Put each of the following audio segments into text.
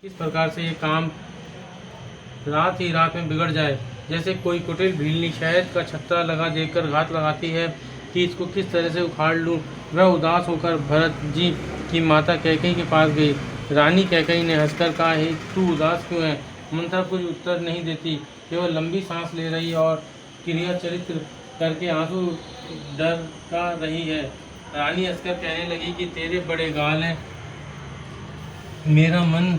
किस प्रकार से ये काम रात ही रात में बिगड़ जाए। जैसे कोई कुटिल भीलनी शहद का छत्ता लगा देखकर घात लगाती है कि इसको किस तरह से उखाड़ लूं। वह उदास होकर भरत जी की माता कैकेयी के पास गई। रानी कैकेयी ने हंसकर कहा, हे तू उदास क्यों है? मंथरा कुछ उत्तर नहीं देती, केवल लंबी सांस ले रही और क्रिया चरित्र करके आंसू डरका रही है। रानी हंसकर कहने लगी कि तेरे बड़े गाल हैं, मेरा मन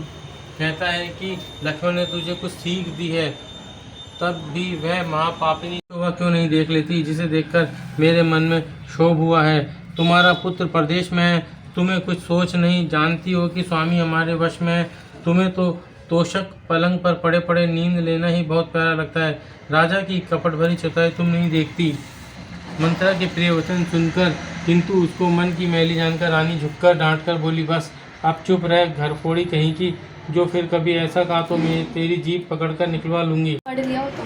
कहता है कि लक्ष्मण ने तुझे कुछ सीख दी है, तब भी वह महापापिनी शोभा क्यों नहीं देख लेती जिसे देखकर मेरे मन में क्षोभ हुआ है। तुम्हारा पुत्र प्रदेश में है, तुम्हें कुछ सोच नहीं, जानती हो कि स्वामी हमारे वश में है। तुम्हें तो तोषक पलंग पर पड़े पड़े नींद लेना ही बहुत प्यारा लगता है। राजा की कपट भरी चतुराई तुम नहीं देखती। मंत्रा के प्रिय वचन सुनकर किंतु उसको मन की मैली जानकर रानी झुककर डांटकर बोली, बस अब चुप रह घर फोड़ी कहीं की, जो फिर कभी ऐसा कहा तो मैं तेरी जीभ पकड़कर निकलवा लूंगी। पढ़ लिया हो तो।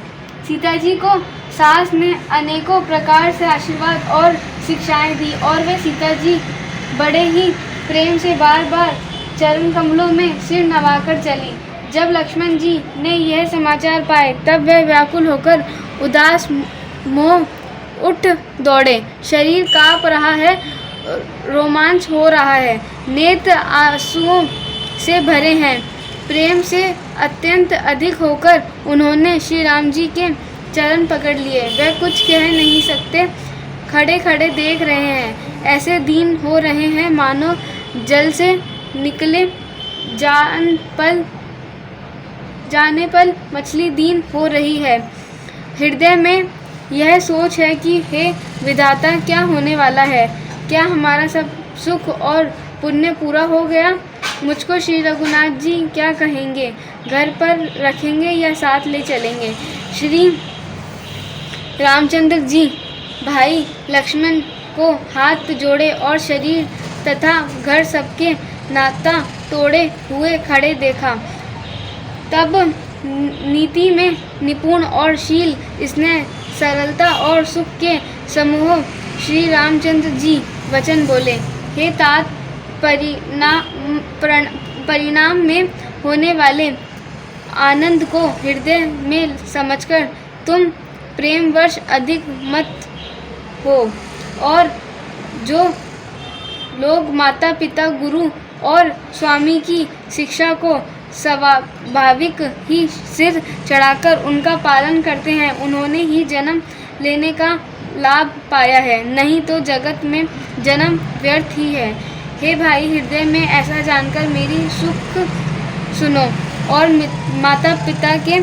सीता जी को सास ने अनेकों प्रकार से आशीर्वाद और शिक्षाएं दी और वे सीता जी बड़े ही प्रेम से बार बार चरण कमलों में सिर नवाकर चली। जब लक्ष्मण जी ने यह समाचार पाए तब वे व्याकुल होकर उदास मोह उठ दौड़े। शरीर कांप रहा है, रोमांच हो रहा है, नेत्र आंसुओं से भरे हैं। प्रेम से अत्यंत अधिक होकर उन्होंने श्री राम जी के चरण पकड़ लिए। वे कुछ कह नहीं सकते, खड़े खड़े देख रहे हैं। ऐसे दीन हो रहे हैं मानो जल से निकले जाने पर मछली दीन हो रही है। हृदय में यह सोच है कि हे विधाता, क्या होने वाला है? क्या हमारा सब सुख और पुण्य पूरा हो गया? मुझको श्री रघुनाथ जी क्या कहेंगे? घर पर रखेंगे या साथ ले चलेंगे? श्री रामचंद्र जी भाई लक्ष्मण को हाथ जोड़े और शरीर तथा घर सबके नाता तोड़े हुए खड़े देखा। तब नीति में निपुण और शील, स्नेह, सरलता और सुख के समूह श्री रामचंद्र जी वचन बोले, हे तात, परिणाम में होने वाले आनंद को हृदय में समझकर तुम प्रेमवश अधिक मत हो, और जो लोग माता पिता गुरु और स्वामी की शिक्षा को स्वाभाविक ही सिर चढ़ाकर उनका पालन करते हैं, उन्होंने ही जन्म लेने का लाभ पाया है, नहीं तो जगत में जन्म व्यर्थ ही है। हे भाई, हृदय में ऐसा जानकर मेरी सुख सुनो और माता पिता के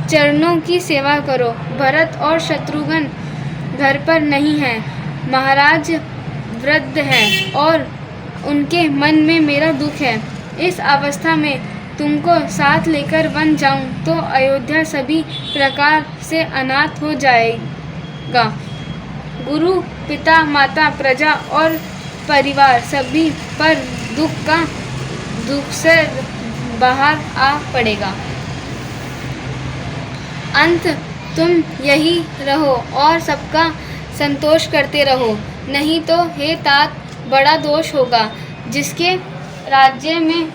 चरणों की सेवा करो। भरत और शत्रुघ्न घर पर नहीं हैं, महाराज वृद्ध हैं और उनके मन में मेरा दुख है। इस अवस्था में तुमको साथ लेकर वन जाऊं तो अयोध्या सभी प्रकार से अनाथ हो जाएगा। गुरु पिता माता प्रजा और परिवार सभी पर दुख से बाहर आ पड़ेगा। अंत तुम यही रहो और सबका संतोष करते रहो, नहीं तो हे तात, बड़ा दोष होगा। जिसके राज्य में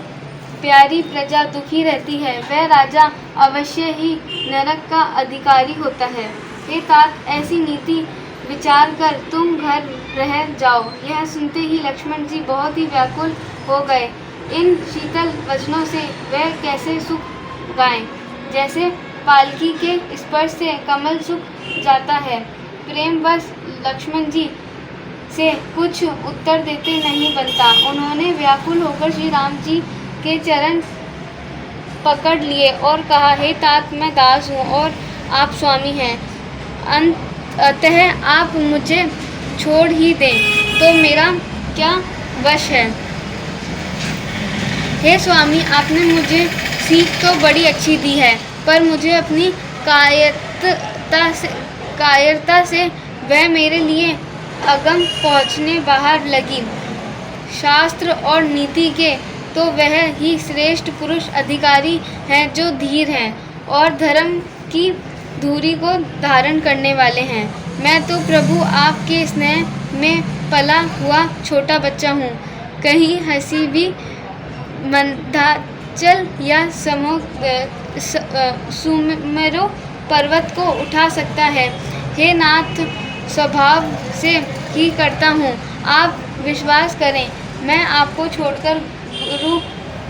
प्यारी प्रजा दुखी रहती है, वह राजा अवश्य ही नरक का अधिकारी होता है। हे तात, ऐसी नीति विचार कर तुम घर रह जाओ। यह सुनते ही लक्ष्मण जी बहुत ही व्याकुल हो गए। इन शीतल वचनों से वह कैसे सुख गाएं, जैसे पालकी के स्पर्श से कमल सूख जाता है। प्रेमवश लक्ष्मण जी से कुछ उत्तर देते नहीं बनता। उन्होंने व्याकुल होकर श्री राम जी के चरण पकड़ लिए और कहा, हे तात, मैं दास हूँ और आप स्वामी हैं, अतः आप मुझे छोड़ ही दें तो मेरा क्या वश है। हे स्वामी, आपने मुझे सीख तो बड़ी अच्छी दी है, पर मुझे अपनी कायरता से वह मेरे लिए अगम पहुँचने बाहर लगी। शास्त्र और नीति के तो वह ही श्रेष्ठ पुरुष अधिकारी हैं जो धीर हैं और धर्म की धुरी को धारण करने वाले हैं। मैं तो प्रभु आपके स्नेह में पला हुआ छोटा बच्चा हूँ। कहीं हंसी भी निश्चल या सुमेरु पर्वत को उठा सकता है। हे नाथ, स्वभाव से ही करता हूँ, आप विश्वास करें। मैं आपको छोड़कर गुरु,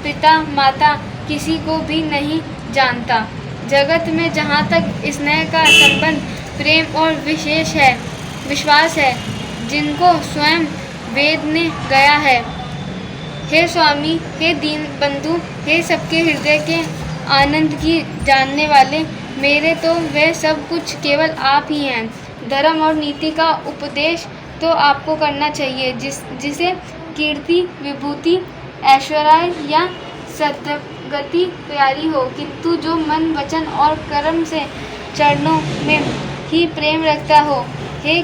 पिता, माता किसी को भी नहीं जानता। जगत में जहाँ तक स्नेह का संबंध, प्रेम और विश्वास है, जिनको स्वयं वेद ने गया है। हे स्वामी, हे दीन बंधु, हे सबके हृदय के आनंद की जानने वाले, मेरे तो वह सब कुछ केवल आप ही हैं। धर्म और नीति का उपदेश तो आपको करना चाहिए, जिसे कीर्ति, विभूति, ऐश्वर्य या सद्गति प्यारी हो, किंतु जो मन, वचन और कर्म से चरणों में ही प्रेम रखता हो। हे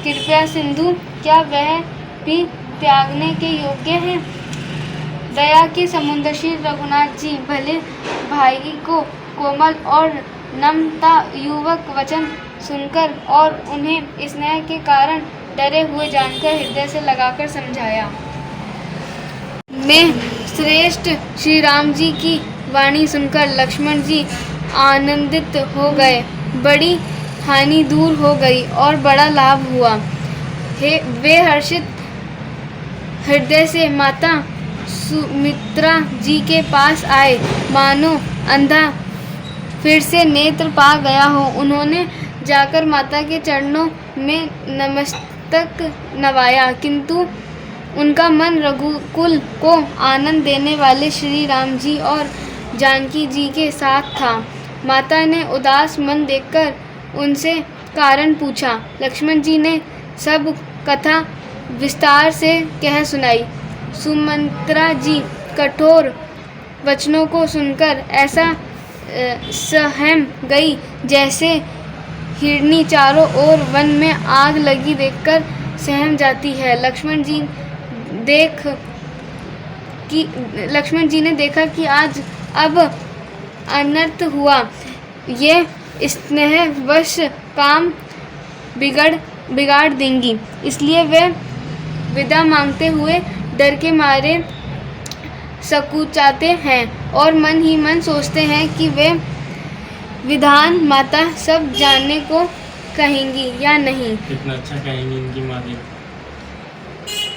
कृपया सिंधु, क्या वह भी त्यागने के योग्य है? दया के समुद्र श्री रघुनाथ जी भले भाई को कोमल और नम्रता युवक वचन सुनकर और उन्हें स्नेह के कारण डरे हुए जानकर हृदय से लगाकर समझाया। मैं श्रेष्ठ श्री राम जी की वाणी सुनकर लक्ष्मण जी आनंदित हो गए। बड़ी हानि दूर हो गई और बड़ा लाभ हुआ। वे हर्षित हृदय से माता सुमित्रा जी के पास आए, मानो अंधा फिर से नेत्र पा गया हो। उन्होंने जाकर माता के चरणों में नमस्तक नवाया, किंतु उनका मन रघुकुल को आनंद देने वाले श्री राम जी और जानकी जी के साथ था। माता ने उदास मन देखकर उनसे कारण पूछा। लक्ष्मण जी ने सब कथा विस्तार से कह सुनाई। सुमित्रा जी कठोर वचनों को सुनकर ऐसा सहम गई जैसे हिरनी चारों ओर वन में आग लगी देखकर सहम जाती है। लक्ष्मण जी ने देखा कि आज अब अनर्थ हुआ। ये स्नेहवश काम बिगाड़ देंगी, इसलिए वे विदा मांगते हुए डर के मारे सकुचाते हैं और मन ही मन सोचते हैं कि वे विधान माता सब जानने को कहेंगी या नहीं। कितना अच्छा कहेंगी इनकी माता।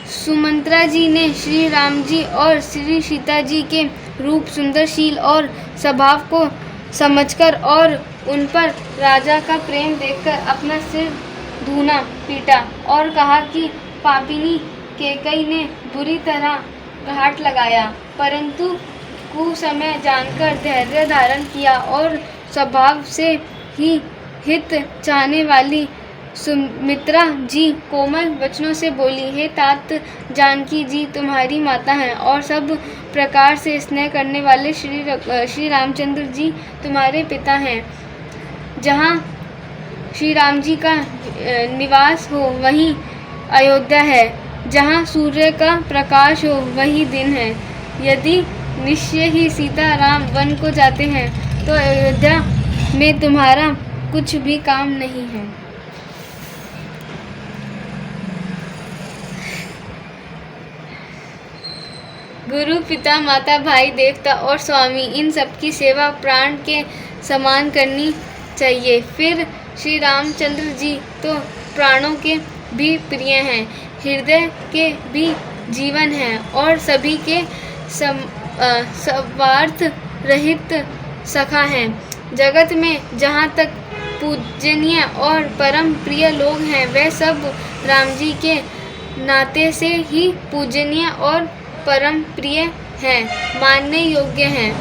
सुमित्रा जी ने श्री राम जी और श्री सीता जी के रूप, सुंदरशील और स्वभाव को समझकर और उन पर राजा का प्रेम देखकर अपना सिर धूना पीटा और कहा कि पापिनी कैकेयी ने बुरी तरह घात लगाया, परंतु कुसमय जानकर धैर्य धारण किया और स्वभाव से ही हित चाहने वाली सुमित्रा जी कोमल वचनों से बोली। हे तात, जानकी जी तुम्हारी माता हैं और सब प्रकार से स्नेह करने वाले श्री रामचंद्र जी तुम्हारे पिता हैं। जहाँ श्री राम जी का निवास हो वहीं अयोध्या है, जहाँ सूर्य का प्रकाश हो वही दिन है। यदि निश्चय ही सीता राम वन को जाते हैं तो अयोध्या में तुम्हारा कुछ भी काम नहीं है। गुरु, पिता, माता, भाई, देवता और स्वामी, इन सब की सेवा प्राण के समान करनी चाहिए। फिर श्री रामचंद्र जी तो प्राणों के भी प्रिय हैं, हृदय के भी जीवन हैं और सभी के स्वार्थ रहित सखा हैं। जगत में जहाँ तक पूजनीय और परम प्रिय लोग हैं, वे सब राम जी के नाते से ही पूजनीय और परम प्रिय हैं, मानने योग्य हैं।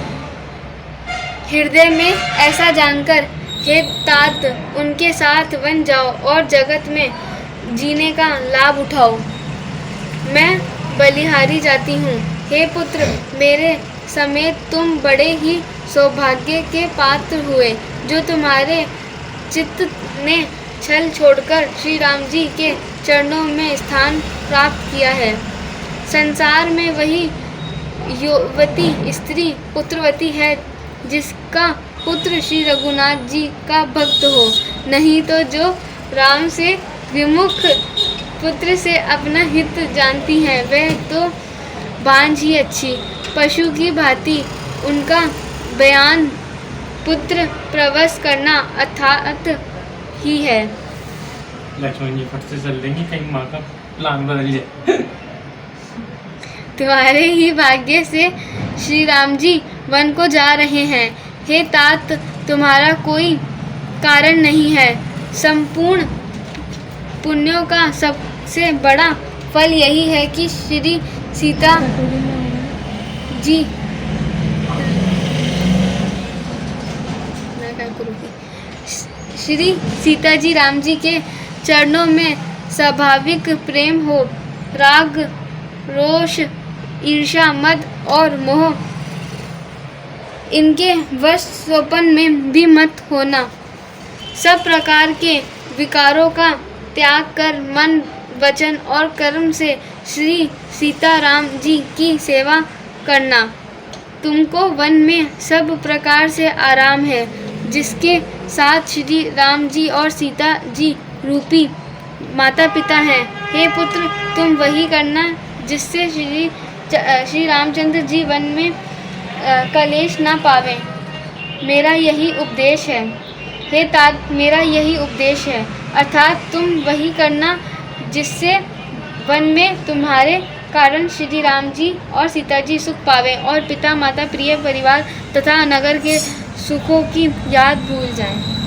हृदय में ऐसा जानकर हे तात, उनके साथ वन जाओ और जगत में जीने का लाभ उठाओ। मैं बलिहारी जाती हूँ। हे पुत्र, मेरे समेत तुम बड़े ही सौभाग्य के पात्र हुए, जो तुम्हारे चित्त ने छल छोड़कर श्री राम जी के चरणों में स्थान प्राप्त किया है। संसार में वही युवती स्त्री पुत्रवती है जिसका पुत्र श्री रघुनाथ जी का भक्त हो, नहीं तो जो राम से विमुख पुत्र से अपना हित जानती है, वह तो बांझ ही अच्छी। पशु की भांति उनका बयान पुत्र प्रवश करना अर्थात ही है। लक्ष्मण जी फट से चल देंगे, कहीं माँ का प्लान बदल जाए। तुम्हारे ही भाग्य से श्री राम जी वन को जा रहे हैं। हे तात, तुम्हारा कोई कारण नहीं है। संपूर्ण पुण्यों का सबसे बड़ा फल यही है कि श्री सीता जी श्री सीता जी राम जी के चरणों में स्वाभाविक प्रेम हो। राग, रोष, ईर्ष्या, मद और मोह इनके वश स्वपन में भी मत होना। सब प्रकार के विकारों का त्याग कर मन, वचन और कर्म से श्री सीताराम जी की सेवा करना। तुमको वन में सब प्रकार से आराम है, जिसके साथ श्री राम जी और सीता जी रूपी माता पिता हैं। हे पुत्र, तुम वही करना जिससे श्री रामचंद्र जी वन में कलेश ना पावें। मेरा यही उपदेश है। हे तात, मेरा यही उपदेश है, अर्थात तुम वही करना जिससे वन में तुम्हारे कारण श्री राम जी और सीता जी सुख पावें और पिता माता, प्रिय परिवार तथा नगर के सुखों की याद भूल जाएं।